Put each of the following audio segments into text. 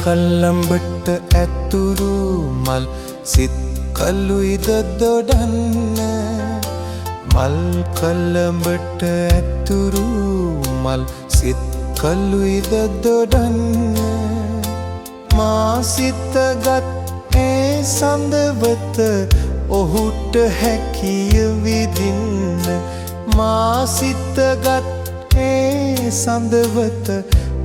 කල්ලඹට ඇතුරු මල් සිත් කළුයිද දොඩන්න මල් කල්ලඹට ඇතුරු මල් සිත් කළුයිද දොඩන්න මා සිතගත් ඒ සඳවත ඔහුට හැකිය විදින්න මා සිතගත් ඒ සඳවත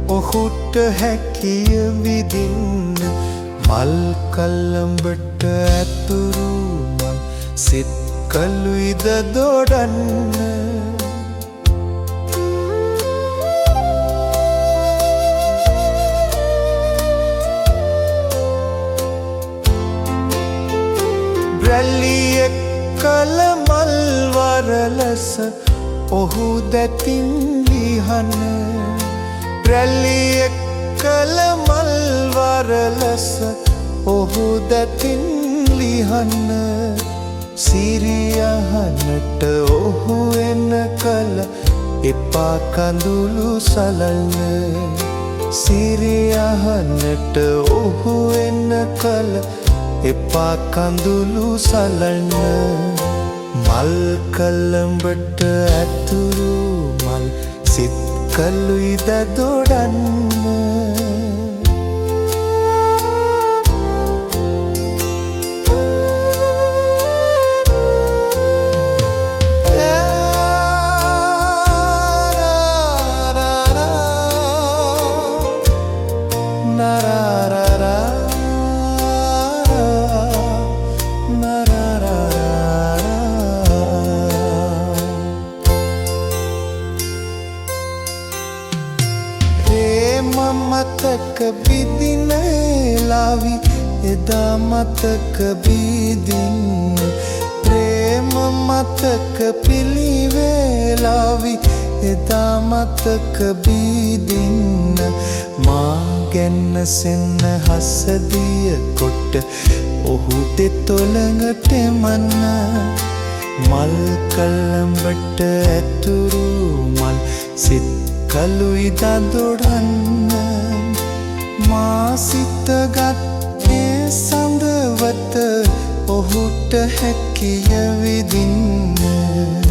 ඔහුට හැකිය විදින්න මල් කල්ලඹට ඇතුරු මල් සිත් කළුයිද දොඩන්න රැල්ලියෙක් කළ මල් වරලස ඔහු දැතින් ලිහන රැල්ලියෙක් කළ මල් වරලස ඔහු දැතින් ලිහන සිරියහනට ඔහු එන කල එපා කඳුළු සලල්න සිරියහනට ඔහු එන කල එපා කඳුළු සලන්න මල් කල්ලඹට ඇතුරු මල් සිත් කළුයිද දොඩන්න මතක බිදින ලාවි එදා මතක බිදින්න ප්‍රේම මතක පිළිවෙලාවි එදා මතක බිදින්න මා ගැන්න සෙන්න හසදිය කොට ඔහු දෙතොළඟට මන්න මල් කල්ලඹට ඇතුරු මල් සිත් කළුයිද දොඩන්න මා සිතගත් ඒ සඳවත ඔහුට හැකිය විදින්න